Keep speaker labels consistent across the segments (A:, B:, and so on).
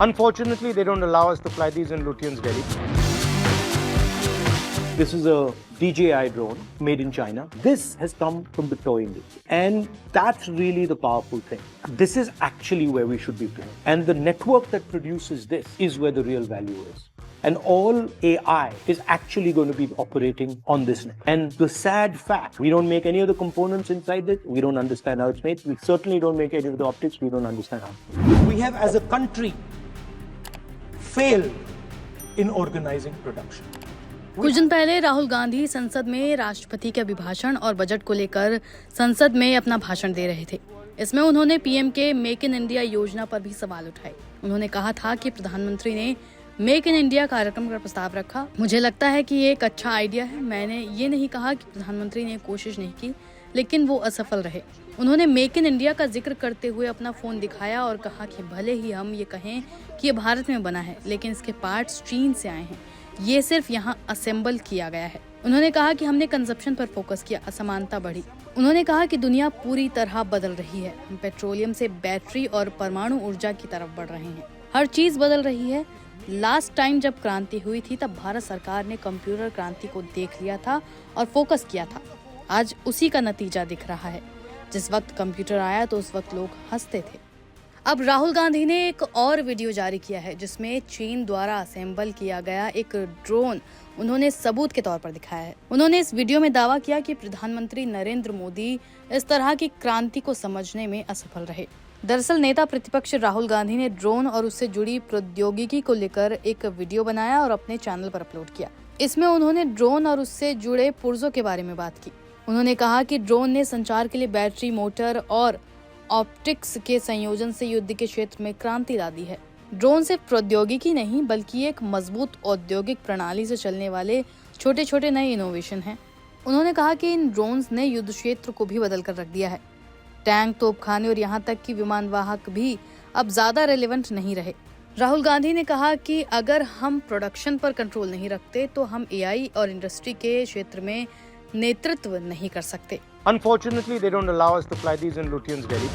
A: Unfortunately, they don't allow us to fly these in Lutyens, Delhi. This is a DJI drone made in China. This has come from the toy industry. And that's really the powerful thing. This is actually where we should be playing. And the network that produces this is where the real value is. And all AI is actually going to be operating on this net. And the sad fact, we don't make any of the components inside it. We don't understand how it's made. We certainly don't make any of the optics. We don't understand how.
B: We have, as a country, failed in organizing production.
C: कुछ दिन पहले राहुल गांधी संसद में राष्ट्रपति के अभिभाषण और budget को लेकर संसद में अपना भाषण दे रहे थे। इसमें उन्होंने पीएम के मेक इन इंडिया योजना पर भी सवाल उठाए। उन्होंने कहा था कि प्रधानमंत्री ने मेक इन इंडिया कार्यक्रम का प्रस्ताव रखा। मुझे लगता है कि ये एक अच्छा आइडिया है। मैंने ये नहीं कहा कि प्रधानमंत्री ने कोशिश नहीं की, लेकिन वो असफल रहे। उन्होंने मेक इन इंडिया का जिक्र करते हुए अपना फोन दिखाया और कहा कि भले ही हम ये कहें कि ये भारत में बना है, लेकिन इसके पार्ट्स चीन से आए हैं। ये सिर्फ यहाँ असेंबल किया गया है। उन्होंने कहा कि हमने कंजप्शन पर फोकस किया, असमानता बढ़ी। उन्होंने कहा कि दुनिया पूरी तरह बदल रही है। हम पेट्रोलियम से बैटरी और परमाणु ऊर्जा की तरफ बढ़ रहे हैं। हर चीज बदल रही है। लास्ट टाइम जब क्रांति हुई थी तब भारत सरकार ने कंप्यूटर क्रांति को देख लिया था और फोकस किया था। आज उसी का नतीजा दिख रहा है। जिस वक्त कंप्यूटर आया तो उस वक्त लोग हंसते थे। अब राहुल गांधी ने एक और वीडियो जारी किया है जिसमें चीन द्वारा असेंबल किया गया एक ड्रोन उन्होंने सबूत के तौर पर दिखाया है। उन्होंने इस वीडियो में दावा किया कि प्रधानमंत्री नरेंद्र मोदी इस तरह की क्रांति को समझने में असफल रहे। दरअसल नेता प्रतिपक्ष राहुल गांधी ने ड्रोन और उससे जुड़ी प्रौद्योगिकी को लेकर एक वीडियो बनाया और अपने चैनल पर अपलोड किया। इसमें उन्होंने ड्रोन और उससे जुड़े पुर्जों के बारे में बात की। उन्होंने कहा कि ड्रोन ने संचार के लिए बैटरी, मोटर और ऑप्टिक्स के संयोजन से युद्ध के क्षेत्र में क्रांति ला दी है। ड्रोन सिर्फ प्रौद्योगिकी नहीं बल्कि एक मजबूत औद्योगिक प्रणाली से चलने वाले छोटे छोटे नए इनोवेशन हैं। उन्होंने कहा कि इन ड्रोन्स ने युद्ध क्षेत्र को भी बदल कर रख दिया है। टैंक, तोपखाने और यहाँ तक कि विमान वाहक भी अब ज्यादा रेलेवेंट नहीं रहे। राहुल गांधी ने कहा कि अगर हम प्रोडक्शन पर कंट्रोल नहीं रखते तो हम एआई और इंडस्ट्री के क्षेत्र में नेतृत्व नहीं कर सकते।
A: Unfortunately, they don't allow us to fly these in Lutyens, Delhi.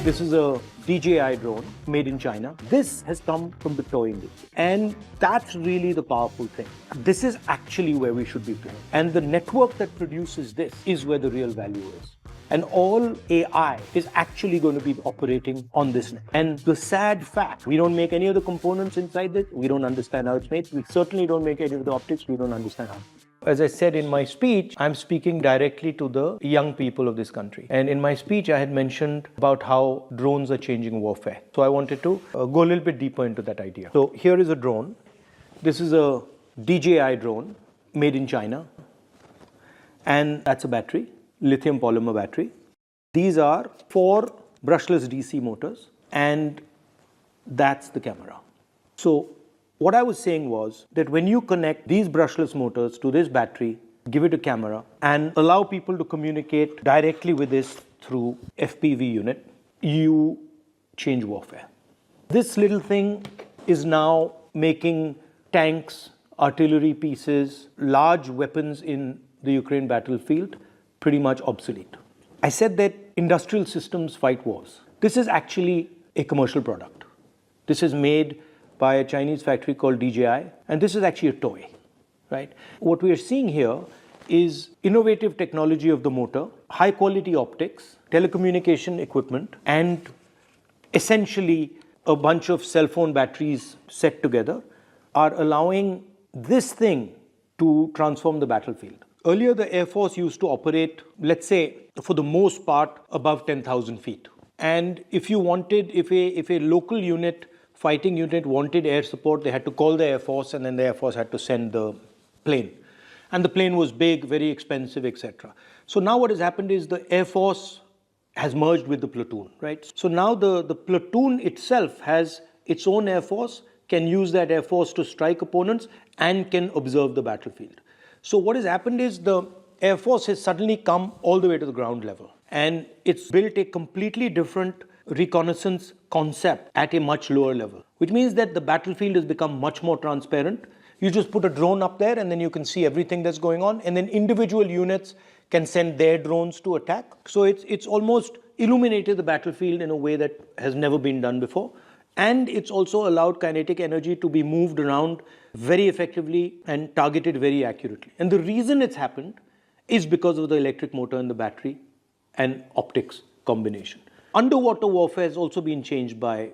A: This is a DJI drone made in China. This has come from the toy industry. And that's really the powerful thing. This is actually where we should be playing. And the network that produces this is where the real value is. And all AI is actually going to be operating on this net. And the sad fact, we don't make any of the components inside it. We don't understand how it's made. We certainly don't make any of the optics. We don't understand how. As I said in my speech, I'm speaking directly to the young people of this country. And in my speech, I had mentioned about how drones are changing warfare. So I wanted to go a little bit deeper into that idea. So here is a drone. This is a DJI drone made in China. And that's a battery, lithium polymer battery. These are 4 brushless DC motors, and that's the camera. So what I was saying was that when you connect these brushless motors to this battery, give it a camera, and allow people to communicate directly with this through FPV unit, you change warfare. This little thing is now making tanks, artillery pieces, large weapons in the Ukraine battlefield pretty much obsolete. I said that industrial systems fight wars. This is actually a commercial product. This is made by a Chinese factory called DJI, and this is actually a toy, right? What we are seeing here is innovative technology of the motor, high quality optics, telecommunication equipment, and essentially a bunch of cell phone batteries set together are allowing this thing to transform the battlefield. Earlier, the Air Force used to operate, let's say, for the most part, above 10,000 feet. And if you wanted, if a local unit, fighting unit wanted air support, they had to call the Air Force, and then the Air Force had to send the plane. And the plane was big, very expensive, etc. So now what has happened is the Air Force has merged with the platoon, right? So now the platoon itself has its own Air Force, can use that Air Force to strike opponents, and can observe the battlefield. So what has happened is the Air Force has suddenly come all the way to the ground level, and it's built a completely different reconnaissance concept at a much lower level, which means that the battlefield has become much more transparent. You just put a drone up there and then you can see everything that's going on, and then individual units can send their drones to attack. So it's almost illuminated the battlefield in a way that has never been done before. And it's also allowed kinetic energy to be moved around very effectively and targeted very accurately. And the reason it's happened is because of the electric motor and the battery and optics combination. Underwater warfare has also been changed by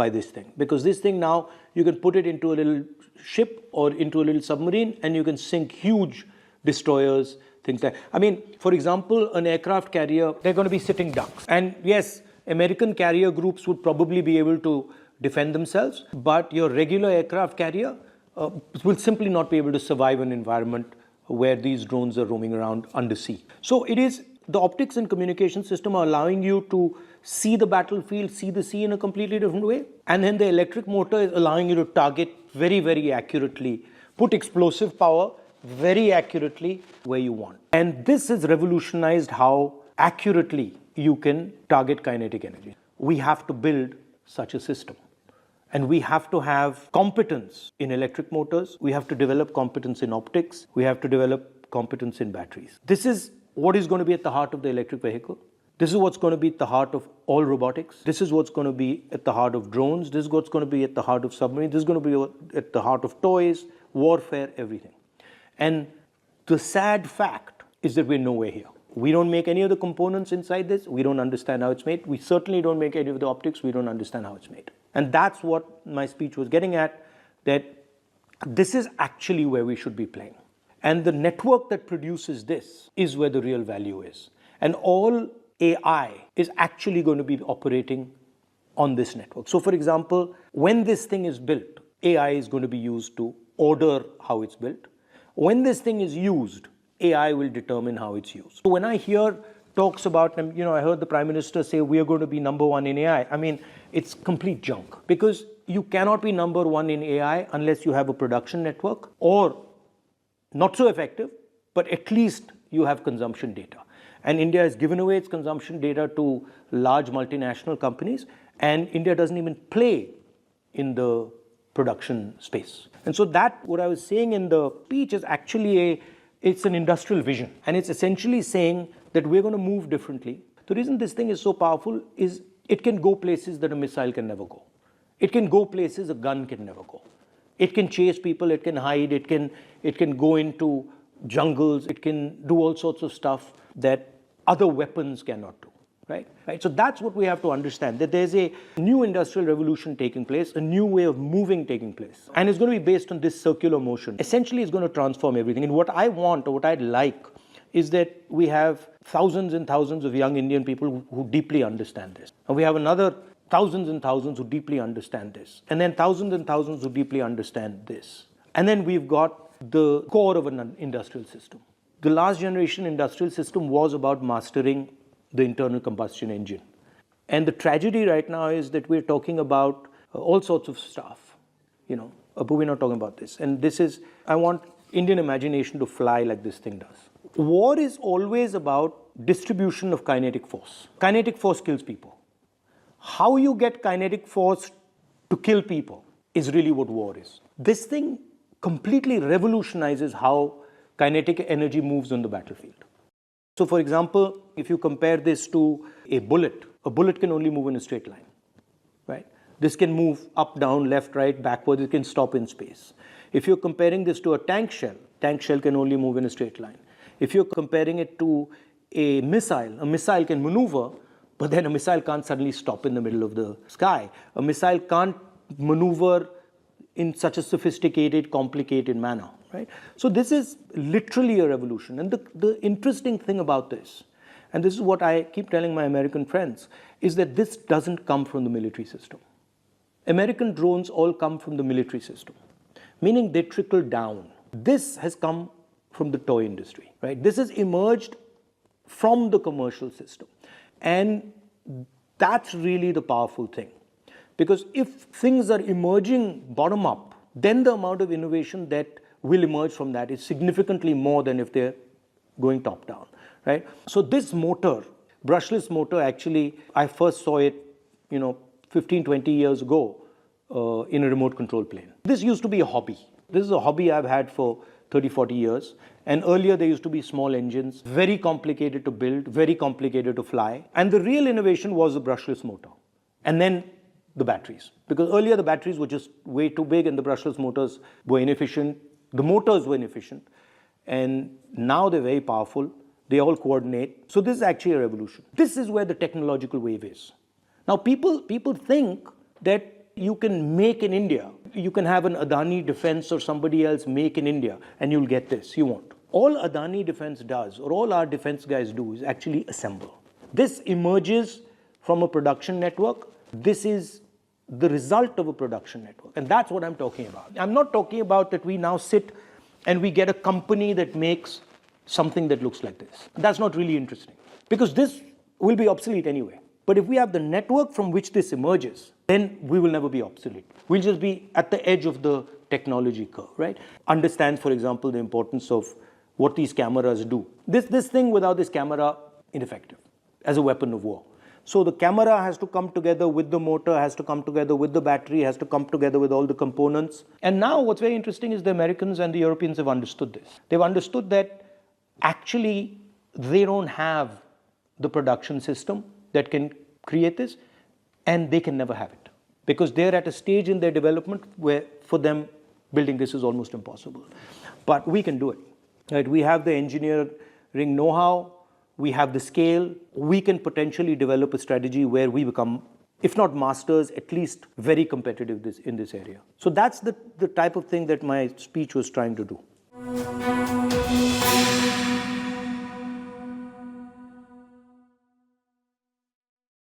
A: this thing, because this thing now, you can put it into a little ship or into a little submarine and you can sink huge destroyers, things like, I mean, for example, an aircraft carrier, they're going to be sitting ducks. And yes, American carrier groups would probably be able to defend themselves, but your regular aircraft carrier will simply not be able to survive an environment where these drones are roaming around undersea. So it is, the optics and communication system are allowing you to see the battlefield, see the sea in a completely different way. And then the electric motor is allowing you to target very, very accurately, put explosive power very accurately where you want. And this has revolutionized how accurately you can target kinetic energy. We have to build such a system. And we have to have competence in electric motors. We have to develop competence in optics. We have to develop competence in batteries. This is what is going to be at the heart of the electric vehicle. This is what's going to be at the heart of all robotics. This is what's going to be at the heart of drones. This is what's going to be at the heart of submarines. This is going to be at the heart of toys, warfare, everything. And the sad fact is that we're nowhere here. We don't make any of the components inside this. We don't understand how it's made. We certainly don't make any of the optics. We don't understand how it's made. And that's what my speech was getting at, that this is actually where we should be playing. And the network that produces this is where the real value is. And all AI is actually going to be operating on this network. So for example, when this thing is built, AI is going to be used to order how it's built. When this thing is used, AI will determine how it's used. So when I hear talks about, I heard the Prime Minister say we are going to be number one in AI. I mean, it's complete junk, because you cannot be number one in AI unless you have a production network, or not so effective, but at least you have consumption data. And India has given away its consumption data to large multinational companies, and India doesn't even play in the production space. And so that, what I was saying in the speech, is actually it's an industrial vision. And it's essentially saying that we're going to move differently. The reason this thing is so powerful is it can go places that a missile can never go. It can go places a gun can never go. It can chase people, it can hide, it can go into jungles, it can do all sorts of stuff that other weapons cannot do. Right? So that's what we have to understand, that there's a new industrial revolution taking place, a new way of moving taking place. And it's going to be based on this circular motion. Essentially, it's going to transform everything. And what I want, or what I'd like, is that we have thousands and thousands of young Indian people who deeply understand this. And we have another thousands and thousands who deeply understand this. And then thousands and thousands who deeply understand this. And then we've got the core of an industrial system. The last generation industrial system was about mastering the internal combustion engine. And the tragedy right now is that we're talking about all sorts of stuff, but we're not talking about this. And this is, I want Indian imagination to fly like this thing does. War is always about distribution of kinetic force. Kinetic force kills people. How you get kinetic force to kill people is really what war is. This thing completely revolutionizes how kinetic energy moves on the battlefield. So for example, if you compare this to a bullet can only move in a straight line, right? This can move up, down, left, right, backwards, it can stop in space. If you're comparing this to a tank shell can only move in a straight line. If you're comparing it to a missile can maneuver, but then a missile can't suddenly stop in the middle of the sky. A missile can't maneuver in such a sophisticated, complicated manner. Right? So this is literally a revolution. And the interesting thing about this, and this is what I keep telling my American friends, is that this doesn't come from the military system. American drones all come from the military system, meaning they trickle down. This has come from the toy industry. Right? This has emerged from the commercial system. And that's really the powerful thing. Because if things are emerging bottom up, then the amount of innovation that will emerge from that is significantly more than if they're going top down, right? So this motor, brushless motor, actually, I first saw it, 15, 20 years ago in a remote control plane. This used to be a hobby. This is a hobby I've had for 30, 40 years. And earlier there used to be small engines, very complicated to build, very complicated to fly. And the real innovation was the brushless motor. And then the batteries. Because earlier the batteries were just way too big and the brushless motors were inefficient. The motors were inefficient. And now they're very powerful. They all coordinate. So this is actually a revolution. This is where the technological wave is. Now people think that you can make in India. You can have an Adani Defense or somebody else make in India and you'll get this. You won't. All Adani Defense does, or all our defense guys do, is actually assemble. This emerges from a production network. This is the result of a production network. And that's what I'm talking about. I'm not talking about that we now sit and we get a company that makes something that looks like this. That's not really interesting because this will be obsolete anyway. But if we have the network from which this emerges, then we will never be obsolete. We'll just be at the edge of the technology curve, right? Understands, for example, the importance of what these cameras do. This thing without this camera, ineffective as a weapon of war. So the camera has to come together with the motor, has to come together with the battery, has to come together with all the components. And now what's very interesting is the Americans and the Europeans have understood this. They've understood that actually they don't have the production system that can create this, and they can never have it because they're at a stage in their development where for them building this is almost impossible. But we can do it. Right? We have the engineering know-how, we have the scale, we can potentially develop a strategy where we become, if not masters, at least very competitive in this area. So that's the type of thing that my speech was trying to do.